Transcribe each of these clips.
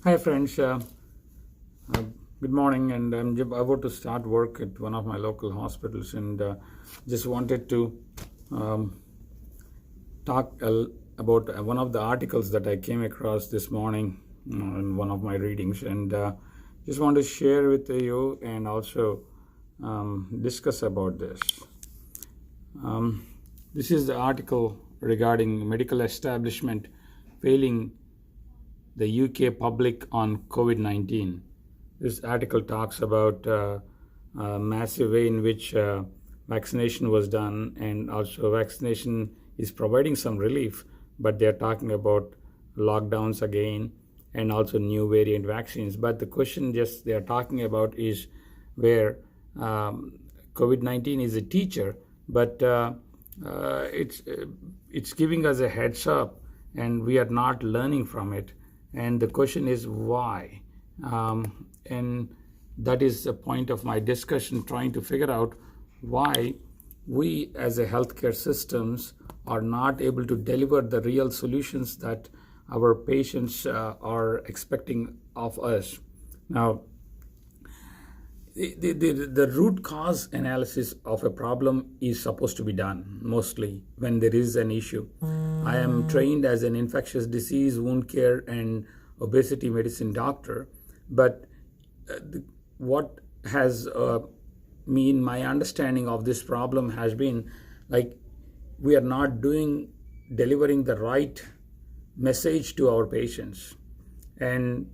Hi, friends. Uh, Good morning, and I'm about to start work at one of my local hospitals, and just wanted to um, talk about one of the articles that I came across this morning in one of my readings, and just want to share with you and also discuss about this. Um, this is the article regarding medical establishment failing the UK public on COVID 19. This article talks about a massive way in which vaccination was done, and also vaccination is providing some relief, but they're talking about lockdowns again and also new variant vaccines. But the question just they're talking about is where COVID 19 is a teacher, but it's giving us a heads up, and we are not learning from it. And the question is why? And that is the point of my discussion, trying to figure out why we as a healthcare systems are not able to deliver the real solutions that our patients are expecting of us. Now, the root cause analysis of a problem is supposed to be done mostly when there is an issue. I am trained as an infectious disease, wound care, and obesity medicine doctor, but what has my understanding of this problem has been like we are not delivering the right message to our patients. And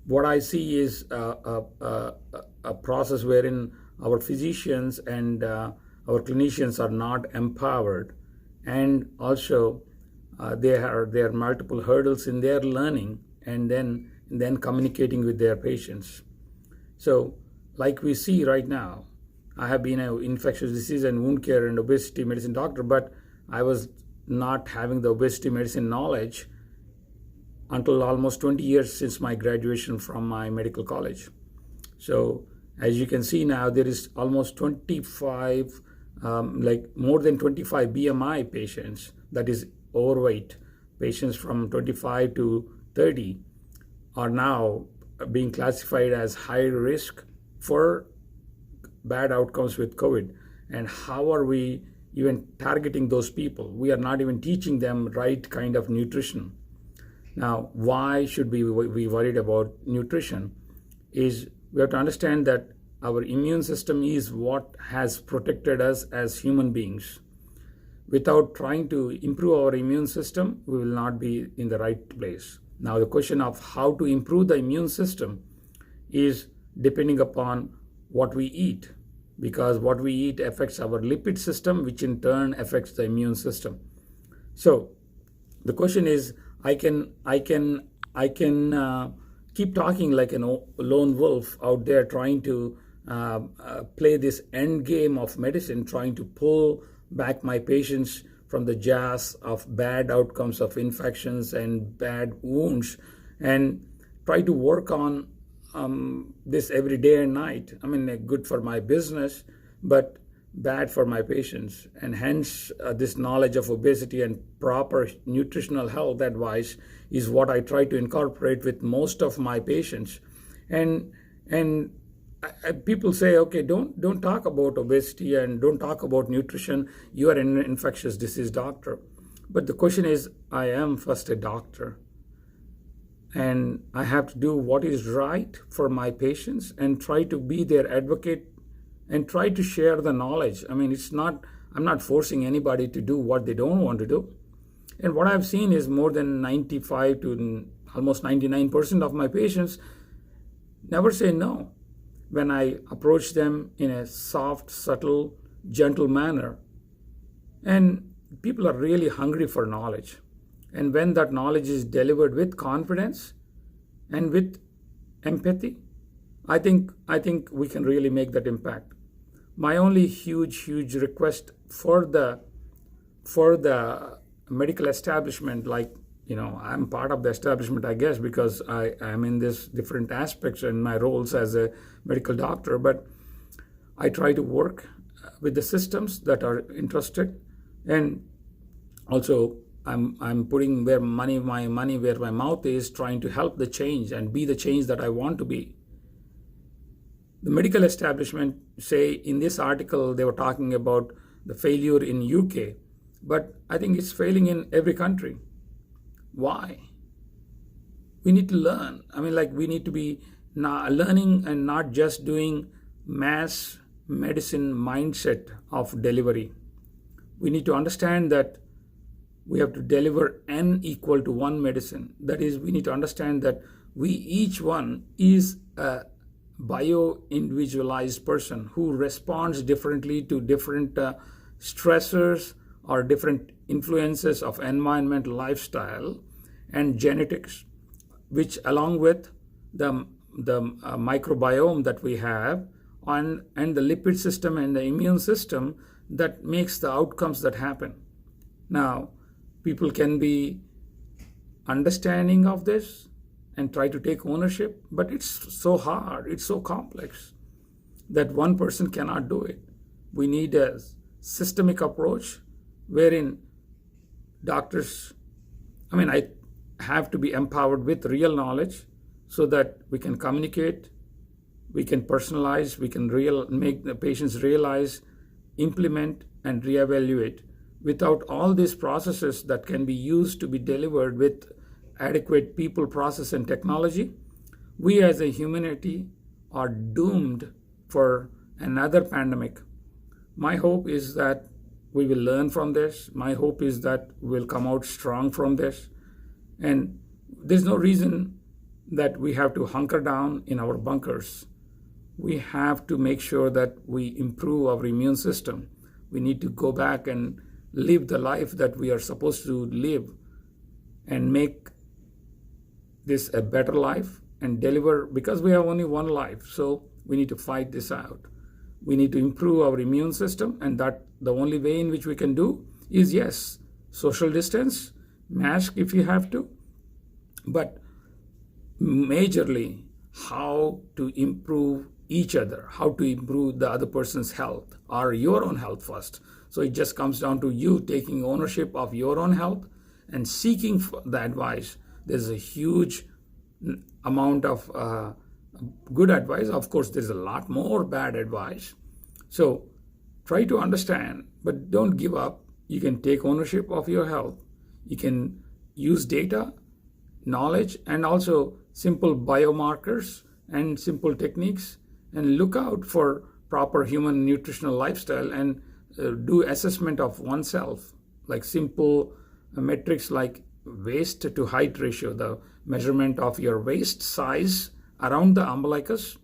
what I see is a process wherein our physicians and our clinicians are not empowered, and also there are multiple hurdles in their learning and then communicating with their patients. So, like we see right now, I have been an infectious disease and wound care and obesity medicine doctor, but I was not having the obesity medicine knowledge until almost 20 years since my graduation from my medical college. So, as you can see now, there is almost 25, more than 25 BMI patients, that is overweight patients from 25 to 30, are now being classified as high risk for bad outcomes with COVID. And how are we even targeting those people? We are not even teaching them right kind of nutrition. Now, why should we be worried about nutrition? Is we have to understand that our immune system is what has protected us as human beings. Without trying to improve our immune system, we will not be in the right place. Now, the question of how to improve the immune system is depending upon what we eat, because what we eat affects our lipid system, which in turn affects the immune system. So, the question is, I can keep talking like a lone wolf out there, trying to play this end game of medicine, trying to pull back my patients from the jaws of bad outcomes of infections and bad wounds, and try to work on this every day and night. I mean, good for my business, but bad for my patients. And hence, this knowledge of obesity and proper nutritional health advice is what I try to incorporate with most of my patients. And people say, okay, don't talk about obesity and don't talk about nutrition. You are an infectious disease doctor. But the question is, I am first a doctor, and I have to do what is right for my patients and try to be their advocate and try to share the knowledge. I mean, I'm not forcing anybody to do what they don't want to do. And what I've seen is more than 95 to almost 99% of my patients never say no when I approach them in a soft, subtle, gentle manner. And people are really hungry for knowledge. And when that knowledge is delivered with confidence and with empathy, I think we can really make that impact. My only huge request for the medical establishment, like, I'm part of the establishment, I guess, because I am in this different aspects in my roles as a medical doctor, but I try to work with the systems that are interested, and also I'm putting my money where my mouth is, trying to help the change and be the change that I want to be. The medical establishment say in this article they were talking about the failure in UK, but I think it's failing in every country. Why? We need to learn. We need to be learning and not just doing mass medicine mindset of delivery. We need to understand that we have to deliver N equal to 1 medicine. That is, we need to understand that each one is a bio-individualized person who responds differently to different stressors or different influences of environment, lifestyle, and genetics, which along with the microbiome that we have and the lipid system and the immune system that makes the outcomes that happen. Now, people can be understanding of this and try to take ownership, but it's so hard, it's so complex that one person cannot do it. We need a systemic approach wherein doctors, I have to be empowered with real knowledge so that we can communicate, we can personalize, we can make the patients realize, implement, and reevaluate. Without all these processes that can be used to be delivered with adequate people, process, and technology, we as a humanity are doomed for another pandemic. My hope is that we will learn from this. My hope is that we'll come out strong from this. And there's no reason that we have to hunker down in our bunkers. We have to make sure that we improve our immune system. We need to go back and live the life that we are supposed to live and make this a better life and deliver, because we have only one life. So we need to fight this out. We need to improve our immune system, and that the only way in which we can do is, yes, social distance, mask if you have to, but majorly how to improve each other, how to improve the other person's health or your own health first. So it just comes down to you taking ownership of your own health and seeking the advice. There's a huge amount of good advice. Of course, there's a lot more bad advice. So try to understand, but don't give up. You can take ownership of your health. You can use data, knowledge, and also simple biomarkers and simple techniques, and look out for proper human nutritional lifestyle and do assessment of oneself, like simple metrics like waist to height ratio, the measurement of your waist size around the umbilicus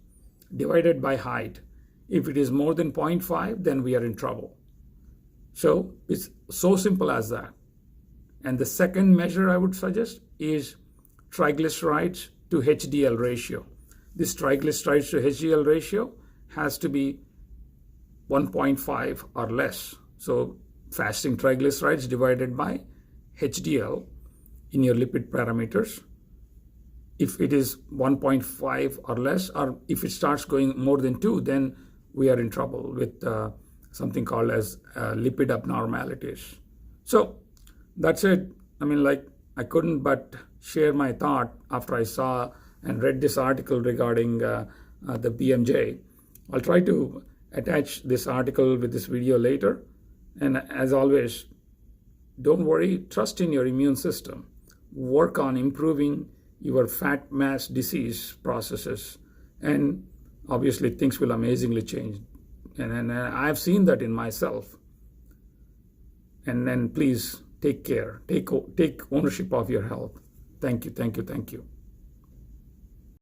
divided by height. If it is more than 0.5, then we are in trouble. So it's so simple as that. And the second measure I would suggest is triglycerides to HDL ratio. This triglycerides to HDL ratio has to be 1.5 or less. So fasting triglycerides divided by HDL in your lipid parameters. If it is 1.5 or less, or if it starts going more than 2, then we are in trouble with something called as lipid abnormalities. So that's it. I couldn't but share my thought after I saw and read this article regarding the BMJ. I'll try to attach this article with this video later. And as always, don't worry, trust in your immune system. Work on improving your fat mass disease processes, and obviously things will amazingly change. And I've seen that in myself. And then please take care, take ownership of your health. Thank you, thank you, thank you.